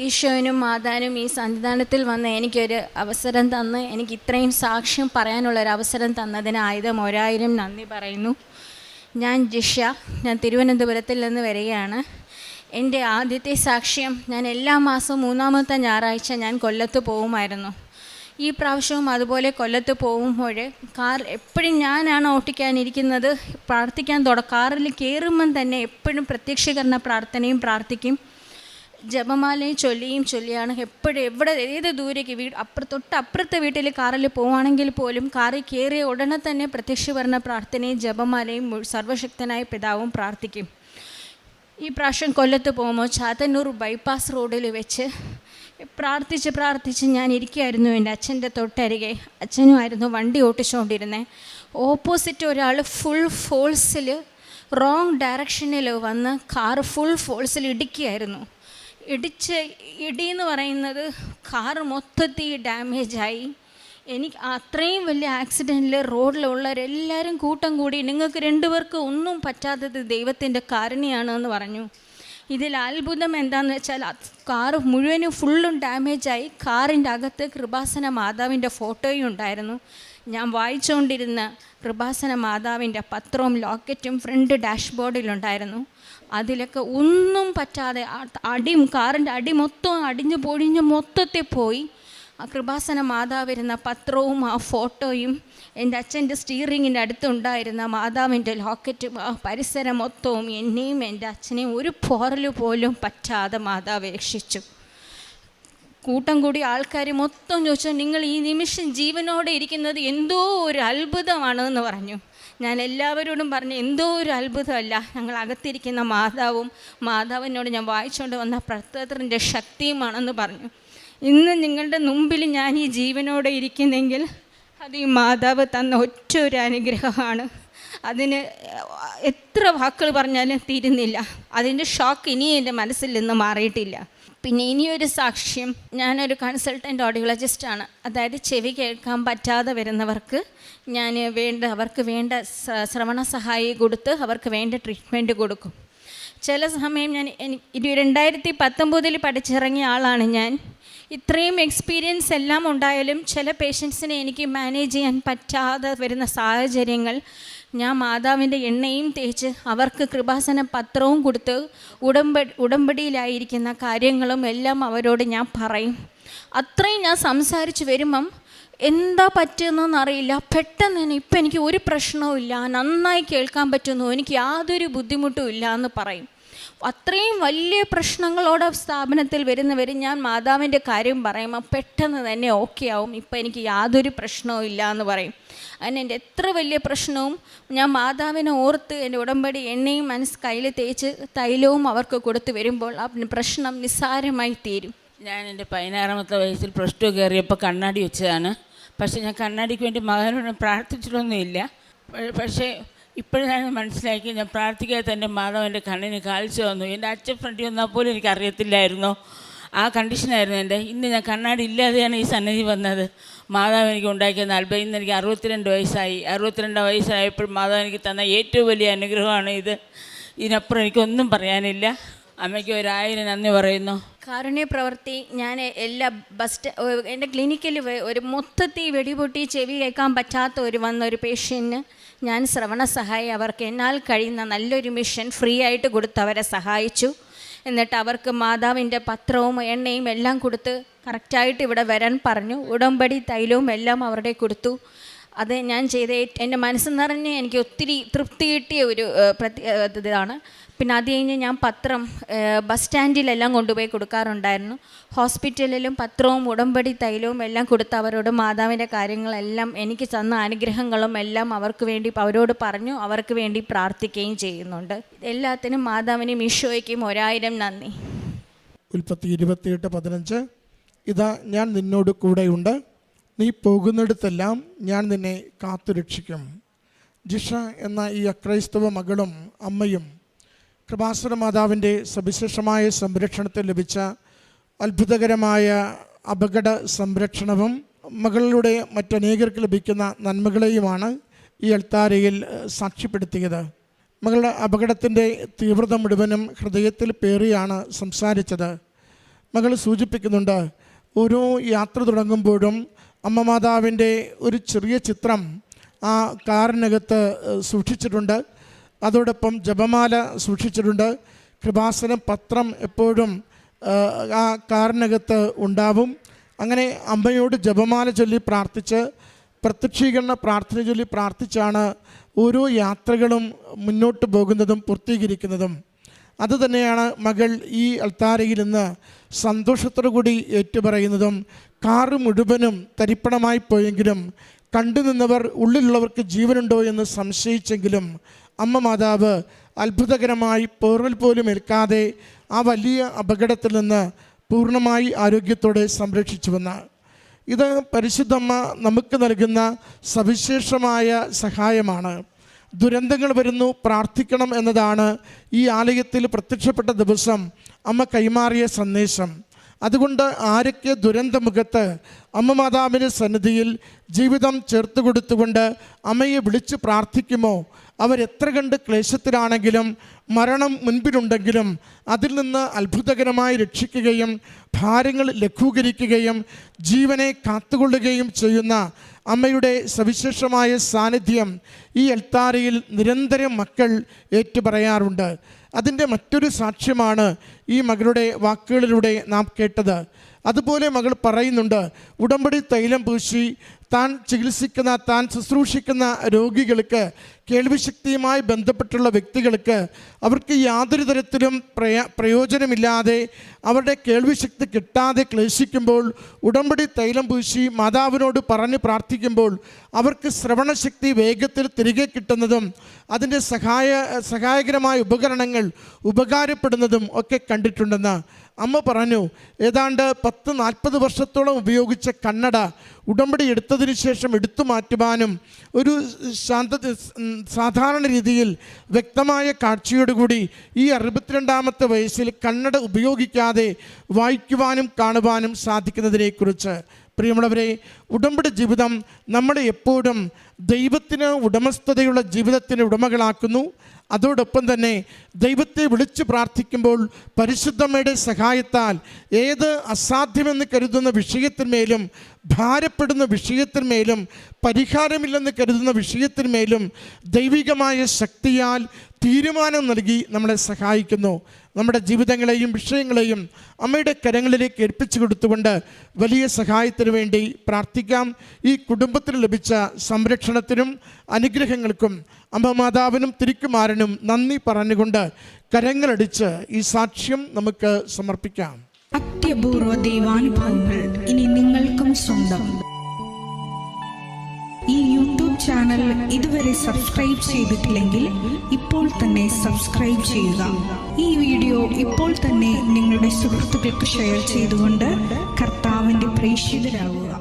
ഈശോനും മാതാനും ഈ സന്നിധാനത്തിൽ വന്ന് എനിക്കൊരു അവസരം തന്ന് എനിക്ക് ഇത്രയും സാക്ഷ്യം പറയാനുള്ളൊരവസരം തന്നതിന് 1000 നന്ദി പറയുന്നു. ഞാൻ ജിഷ, ഞാൻ തിരുവനന്തപുരത്തിൽ നിന്ന് വരികയാണ്. എൻ്റെ ആദ്യത്തെ സാക്ഷ്യം, ഞാൻ എല്ലാ മാസവും 3-ാമത്തെ ഞായറാഴ്ച ഞാൻ കൊല്ലത്ത് പോകുമായിരുന്നു. ഈ പ്രാവശ്യവും അതുപോലെ കൊല്ലത്ത് പോകുമ്പോൾ കാർ എപ്പോഴും ഞാനാണ് ഓട്ടിക്കാനിരിക്കുന്നത്. കാറിൽ കയറുമ്പം തന്നെ എപ്പോഴും പ്രത്യക്ഷീകരണ പ്രാർത്ഥനയും പ്രാർത്ഥിക്കും. ജപമാലയും ചൊല്ലിയാണ് എപ്പോഴും ഏത് ദൂരേക്ക് തൊട്ടപ്പുറത്തെ വീട്ടിൽ കാറിൽ പോവുകയാണെങ്കിൽ പോലും കാറിൽ കയറിയ ഉടനെ തന്നെ പ്രത്യക്ഷീകരണ പ്രാർത്ഥനയും ജപമാലയും സർവശക്തനായ പിതാവും പ്രാർത്ഥിക്കും. ഈ പ്രാവശ്യം കൊല്ലത്ത് പോകുമ്പോൾ ചാത്തന്നൂർ ബൈപ്പാസ് റോഡിൽ വെച്ച് പ്രാർത്ഥിച്ച് ഞാൻ ഇരിക്കുകയായിരുന്നു. എൻ്റെ അച്ഛൻ്റെ തൊട്ടരികെ അച്ഛനുമായിരുന്നു വണ്ടി ഓട്ടിച്ചുകൊണ്ടിരുന്നത്. ഓപ്പോസിറ്റ് ഒരാൾ ഫുൾ ഫോഴ്സിൽ റോങ് ഡയറക്ഷനിൽ വന്ന് കാറ് ഫുൾ ഫോഴ്സിൽ ഇടിക്കുകയായിരുന്നു. ഇടിയെന്ന് പറയുന്നത് കാറ് മൊത്തത്തിൽ ഡാമേജായി. എനിക്ക് അത്രയും വലിയ ആക്സിഡൻറ്റിൽ റോഡിലുള്ളവരെല്ലാവരും കൂട്ടം കൂടി നിങ്ങൾക്ക് 2 പേർക്ക് ഒന്നും പറ്റാത്തത് ദൈവത്തിൻ്റെ കാരുണ്യമാണെന്ന് പറഞ്ഞു. ഇതിൽ അത്ഭുതം എന്താണെന്ന് വെച്ചാൽ കാറ് മുഴുവനും ഫുള്ളും ഡാമേജായി. കാറിൻ്റെ അകത്ത് കൃപാസന മാതാവിൻ്റെ ഫോട്ടോയും ഉണ്ടായിരുന്നു. ഞാൻ വായിച്ചുകൊണ്ടിരുന്ന കൃപാസന മാതാവിൻ്റെ പത്രവും ലോക്കറ്റും ഫ്രണ്ട് ഡാഷ്ബോർഡിലുണ്ടായിരുന്നു. അതിലൊക്കെ ഒന്നും പറ്റാതെ കാറിൻ്റെ അടി മൊത്തം അടിഞ്ഞു പൊടിഞ്ഞ് മൊത്തത്തിൽ പോയി. ആ കൃപാസന മാതാവിരുന്ന പത്രവും ആ ഫോട്ടോയും എൻ്റെ അച്ഛൻ്റെ സ്റ്റീറിങ്ങിൻ്റെ അടുത്തുണ്ടായിരുന്ന മാതാവിൻ്റെ ലോക്കറ്റും ആ പരിസരം മൊത്തവും എന്നെയും എൻ്റെ അച്ഛനെയും ഒരു പോറൽ പോലും പറ്റാതെ മാതാവ് രക്ഷിച്ചു. കൂട്ടം കൂടി ആൾക്കാർ മൊത്തം ചോദിച്ചു, നിങ്ങൾ ഈ നിമിഷം ജീവനോടെ ഇരിക്കുന്നത് എന്തോ ഒരു അത്ഭുതമാണെന്ന് പറഞ്ഞു. ഞാൻ എല്ലാവരോടും പറഞ്ഞു, എന്തോ ഒരു അത്ഭുതമല്ല, ഞങ്ങൾ അകത്തിരിക്കുന്ന മാതാവിനോട് ഞാൻ വായിച്ചുകൊണ്ട് വന്ന പ്രത്യത്തിൻ്റെ ശക്തിയുമാണെന്ന് പറഞ്ഞു. ഇന്ന് നിങ്ങളുടെ മുമ്പിൽ ഞാൻ ഈ ജീവനോടെ ഇരിക്കുന്നെങ്കിൽ അത് ഈ മാതാവ് തന്ന ഒറ്റ ഒരു അനുഗ്രഹമാണ്. അതിന് എത്ര വാക്കുകൾ പറഞ്ഞാലും തീരുന്നില്ല. അതിൻ്റെ ഷോക്ക് ഇനിയും എൻ്റെ മനസ്സിൽ നിന്ന് മാറിയിട്ടില്ല. പിന്നെ ഇനിയൊരു സാക്ഷ്യം, ഞാനൊരു കൺസൾട്ടൻ്റ് ഓഡിയോളജിസ്റ്റാണ്. അതായത് ചെവി കേൾക്കാൻ പറ്റാതെ വരുന്നവർക്ക് ഞാൻ അവർക്ക് വേണ്ട ശ്രവണ സഹായി കൊടുത്ത് അവർക്ക് വേണ്ട ട്രീറ്റ്മെൻറ്റ് കൊടുക്കും. ചില സമയം 2019 പഠിച്ചിറങ്ങിയ ആളാണ് ഞാൻ. ഇത്രയും എക്സ്പീരിയൻസ് എല്ലാം ഉണ്ടായാലും ചില പേഷ്യൻസിനെ എനിക്ക് മാനേജ് ചെയ്യാൻ പറ്റാതെ വരുന്ന സാഹചര്യങ്ങൾ ഞാൻ മാതാവിൻ്റെ എണ്ണയും തേച്ച് അവർക്ക് കൃപാസന പത്രവും കൊടുത്ത് ഉടമ്പടിയിലായിരിക്കുന്ന കാര്യങ്ങളും എല്ലാം അവരോട് ഞാൻ പറയും. അത്രയും ഞാൻ സംസാരിച്ച് വരുമ്പം എന്താ പറ്റുന്നതെന്നറിയില്ല, പെട്ടെന്ന് തന്നെ ഇപ്പം എനിക്ക് ഒരു പ്രശ്നവും ഇല്ല, നന്നായി കേൾക്കാൻ പറ്റുന്നു, എനിക്ക് യാതൊരു ബുദ്ധിമുട്ടും ഇല്ല എന്ന് പറയും. അത്രയും വലിയ പ്രശ്നങ്ങളോടെ സ്ഥാപനത്തിൽ വരുന്നവർ ഞാൻ മാതാവിൻ്റെ കാര്യം പറയുമ്പോൾ പെട്ടെന്ന് തന്നെ ഓക്കെ ആവും, ഇപ്പം എനിക്ക് യാതൊരു പ്രശ്നവും ഇല്ല എന്ന് പറയും. അതിന് എൻ്റെ എത്ര വലിയ പ്രശ്നവും ഞാൻ മാതാവിനെ ഓർത്ത് എൻ്റെ ഉടമ്പടി എണ്ണയും കയ്യിൽ തേച്ച് തൈലവും അവർക്ക് കൊടുത്ത് വരുമ്പോൾ ആ പ്രശ്നം നിസ്സാരമായി തീരും. ഞാൻ എൻ്റെ 16-ാമത്തെ വയസ്സിൽ +2 കയറിയപ്പോൾ കണ്ണാടി വെച്ചതാണ്. പക്ഷേ ഞാൻ കണ്ണാടിക്ക് വേണ്ടി മകനോട് പ്രാർത്ഥിച്ചിട്ടൊന്നുമില്ല. പക്ഷേ ഇപ്പോഴാണ് മനസ്സിലാക്കി, ഞാൻ പ്രാർത്ഥിക്കാതെ തന്നെ മാതാവ് എൻ്റെ കണ്ണിന് കാഴ്ച വന്നു. എൻ്റെ അച്ഛൻ ഫ്രണ്ടിൽ വന്നാൽ പോലും എനിക്കറിയത്തില്ലായിരുന്നു. ആ കണ്ടീഷനായിരുന്നു എൻ്റെ. ഇന്ന് ഞാൻ കണ്ണാടി ഇല്ലാതെയാണ് ഈ സന്നിധി വന്നത്. മാതാവ് എനിക്ക് ഉണ്ടാക്കിയ അത്ഭുതം. ഇന്ന് എനിക്ക് 62 വയസ്സായി. 62 വയസ്സായപ്പോൾ മാതാവ് എനിക്ക് തന്ന ഏറ്റവും വലിയ അനുഗ്രഹമാണ് ഇത്. ഇതിനപ്പുറം എനിക്കൊന്നും പറയാനില്ല. അമ്മയ്ക്ക് 1000 നന്ദി പറയുന്നു. കാരുണ്യ പ്രവൃത്തി ഞാൻ എല്ലാ എൻ്റെ ക്ലിനിക്കിൽ ഒരു മൊത്തത്തിൽ വെടിപൊട്ടി ചെവി കേൾക്കാൻ പറ്റാത്ത വന്നൊരു പേഷ്യൻറ്റിന് ഞാൻ ശ്രവണ സഹായി അവർക്ക് എന്നാൽ കഴിയുന്ന നല്ലൊരു മിഷൻ ഫ്രീ ആയിട്ട് കൊടുത്ത് അവരെ സഹായിച്ചു. എന്നിട്ട് അവർക്ക് മാതാവിൻ്റെ പത്രവും എണ്ണയും എല്ലാം കൊടുത്ത് കറക്റ്റായിട്ട് ഇവിടെ വരാൻ പറഞ്ഞു. ഉടമ്പടി തൈലവും എല്ലാം അവരുടെ കൊടുത്തു. അത് ഞാൻ ചെയ്ത എൻ്റെ മനസ്സ് നിറഞ്ഞ് എനിക്ക് ഒത്തിരി തൃപ്തി കിട്ടിയ ഒരു ഇതാണ്. പിന്നെ അത് കഴിഞ്ഞ് ഞാൻ പത്രം ബസ് സ്റ്റാൻഡിലെല്ലാം കൊണ്ടുപോയി കൊടുക്കാറുണ്ടായിരുന്നു. ഹോസ്പിറ്റലിലും പത്രവും ഉടമ്പടി തൈലവും എല്ലാം കൊടുത്ത് അവരോട് മാതാവിൻ്റെ കാര്യങ്ങളെല്ലാം എനിക്ക് തന്ന അനുഗ്രഹങ്ങളും എല്ലാം അവരോട് പറഞ്ഞു, അവർക്ക് വേണ്ടി പ്രാർത്ഥിക്കുകയും ചെയ്യുന്നുണ്ട്. എല്ലാത്തിനും മാതാവിനും ഈശോയ്ക്കും 1000 നന്ദി. ഉൽപ്പത്തി 28:15 ഇതാ ഞാൻ നിന്നോട് കൂടെയുണ്ട്, നീ പോകുന്നിടത്തെല്ലാം ഞാൻ നിന്നെ കാത്തുരക്ഷിക്കും. ജിഷ എന്ന ഈ അക്രൈസ്തവ മകളും അമ്മയും കൃപാസന മാതാവിൻ്റെ സവിശേഷമായ സംരക്ഷണത്തിൽ ലഭിച്ച അത്ഭുതകരമായ അപകട സംരക്ഷണവും മകളിലൂടെ മറ്റനേകർക്ക് ലഭിക്കുന്ന നന്മകളെയുമാണ് ഈ അൾത്താരയിൽ സാക്ഷ്യപ്പെടുത്തിയത്. മകളുടെ അപകടത്തിൻ്റെ തീവ്രത മുഴുവനും ഹൃദയത്തിൽ പേറിയാണ് സംസാരിച്ചത്. മകൾ സൂചിപ്പിക്കുന്നുണ്ട്, ഓരോ യാത്ര തുടങ്ങുമ്പോഴും അമ്മ മാതാവിൻ്റെ ഒരു ചെറിയ ചിത്രം ആ കാറിനകത്ത് സൂക്ഷിച്ചിട്ടുണ്ട്. അതോടൊപ്പം ജപമാല സൂക്ഷിച്ചിട്ടുണ്ട്. കൃപാസനം പത്രം എപ്പോഴും ആ കാറിനകത്ത് ഉണ്ടാവും. അങ്ങനെ അമ്മയോട് ജപമാല ചൊല്ലി പ്രാർത്ഥിച്ച്, പ്രത്യക്ഷീകരണ പ്രാർത്ഥന ചൊല്ലി പ്രാർത്ഥിച്ചാണ് ഓരോ യാത്രകളും മുന്നോട്ട് പോകുന്നതും പൂർത്തീകരിക്കുന്നതും. അതുതന്നെയാണ് മകൾ ഈ അൾത്താരയിൽ നിന്ന് സന്തോഷത്തോടു കൂടി ഏറ്റുപറയുന്നതും. കാറ് മുഴുവനും തരിപ്പണമായി പോയെങ്കിലും കണ്ടു നിന്നവർ ഉള്ളിലുള്ളവർക്ക് ജീവനുണ്ടോ എന്ന് സംശയിച്ചെങ്കിലും അമ്മ മാതാവ് അത്ഭുതകരമായി പോർവൽ പോലും ഏൽക്കാതെ ആ വലിയ അപകടത്തിൽ നിന്ന് പൂർണ്ണമായി ആരോഗ്യത്തോടെ സംരക്ഷിച്ചുവെന്ന്. ഇത് പരിശുദ്ധമ്മ നമുക്ക് നൽകുന്ന സവിശേഷമായ സഹായമാണ്. ദുരന്തങ്ങൾ വരുന്നു, പ്രാർത്ഥിക്കണം എന്നതാണ് ഈ ആലയത്തിൽ പ്രത്യക്ഷപ്പെട്ട ദിവസം അമ്മ കൈമാറിയ സന്ദേശം. അതുകൊണ്ട് ആരൊക്കെ ദുരന്തമുഖത്ത് അമ്മ മാതാവിൻ്റെ സന്നിധിയിൽ ജീവിതം ചേർത്ത് കൊടുത്തുകൊണ്ട് അമ്മയെ വിളിച്ച് പ്രാർത്ഥിക്കുമോ, അവരെത്ര കണ്ട് ക്ലേശത്തിലാണെങ്കിലും മരണം മുൻപിലുണ്ടെങ്കിലും അതിൽ നിന്ന് അത്ഭുതകരമായി രക്ഷിക്കുകയും ഭാരങ്ങൾ ലഘൂകരിക്കുകയും ജീവനെ കാത്തുകൊള്ളുകയും ചെയ്യുന്ന അമ്മയുടെ സവിശേഷമായ സാന്നിധ്യം ഈ അൾത്താരയിൽ നിരന്തരം മക്കൾ ഏറ്റുപറയാറുണ്ട്. അതിൻ്റെ മറ്റൊരു സാക്ഷ്യമാണ് ഈ മകളുടെ വാക്കുകളിലൂടെ നാം കേട്ടത്. അതുപോലെ മകൾ പറയുന്നുണ്ട്, ഉടമ്പടി തൈലം പൂശി താൻ ചികിത്സിക്കുന്ന, താൻ ശുശ്രൂഷിക്കുന്ന രോഗികൾക്ക്, കേൾവിശക്തിയുമായി ബന്ധപ്പെട്ടുള്ള വ്യക്തികൾക്ക് അവർക്ക് യാതൊരു തരത്തിലും പ്രയോജനമില്ലാതെ അവരുടെ കേൾവിശക്തി കിട്ടാതെ ക്ലേശിക്കുമ്പോൾ ഉടമ്പടി തൈലം പൂശി മാതാവിനോട് പറഞ്ഞ് പ്രാർത്ഥിക്കുമ്പോൾ അവർക്ക് ശ്രവണശക്തി വേഗത്തിൽ തിരികെ കിട്ടുന്നതും അതിൻ്റെ സഹായകരമായ ഉപകരണങ്ങൾ ഉപകാരപ്പെടുന്നതും ഒക്കെ കണ്ടിട്ടുണ്ടെന്ന് അമ്മ പറഞ്ഞു. ഏതാണ്ട് 10-40 വർഷത്തോളം ഉപയോഗിച്ച കണ്ണട ഉടമ്പടി എടുത്തതിന് ശേഷം എടുത്തു മാറ്റുവാനും ഒരു സാധാരണ രീതിയിൽ വ്യക്തമായ കാഴ്ചയോടുകൂടി ഈ 62-ാമത്തെ വയസ്സിൽ കണ്ണട ഉപയോഗിക്കാതെ വായിക്കുവാനും കാണുവാനും സാധിക്കുന്നതിനെക്കുറിച്ച്. പ്രിയമുള്ളവരെ, ഉടമ്പടി ജീവിതം നമ്മളെ എപ്പോഴും ദൈവത്തിന് ഉടമസ്ഥതയുള്ള ജീവിതത്തിന് ഉടമകളാക്കുന്നു. അതോടൊപ്പം തന്നെ ദൈവത്തെ വിളിച്ചു പ്രാർത്ഥിക്കുമ്പോൾ പരിശുദ്ധമ്മയുടെ സഹായത്താൽ ഏത് അസാധ്യമെന്ന് കരുതുന്ന വിഷയത്തിന്മേലും, ഭാരപ്പെടുന്ന വിഷയത്തിന്മേലും, പരിഹാരമില്ലെന്ന് കരുതുന്ന വിഷയത്തിന്മേലും ദൈവികമായ ശക്തിയാൽ തീരുമാനം നൽകി നമ്മളെ സഹായിക്കുന്നു. നമ്മുടെ ജീവിതങ്ങളെയും വിഷയങ്ങളെയും അമ്മയുടെ കരങ്ങളിലേക്ക് ഏൽപ്പിച്ചു കൊടുത്തുകൊണ്ട് വലിയ സഹായത്തിനു വേണ്ടി പ്രാർത്ഥിക്കാം. ഈ കുടുംബത്തിന് ലഭിച്ച സംരക്ഷണത്തിനും അനുഗ്രഹങ്ങൾക്കും അമ്മ മാതാവിനും തിരുക്കുമാരനും നന്ദി പറഞ്ഞുകൊണ്ട് കരങ്ങളടിച്ച് ഈ സാക്ഷ്യം നമുക്ക് സമർപ്പിക്കാം. അത്യപൂർവ ദൈവാനുഭവങ്ങൾ ഇനി നിങ്ങൾക്കും സ്വന്തം. ഈ യൂട്യൂബ് ചാനൽ ഇതുവരെ സബ്സ്ക്രൈബ് ചെയ്തിട്ടില്ലെങ്കിൽ ഇപ്പോൾ തന്നെ സബ്സ്ക്രൈബ് ചെയ്യുക. ഈ വീഡിയോ ഇപ്പോൾ തന്നെ നിങ്ങളുടെ സുഹൃത്തുക്കൾക്ക് ഷെയർ ചെയ്തുകൊണ്ട് കർത്താവിൻ്റെ പ്രേക്ഷിതരാകുക.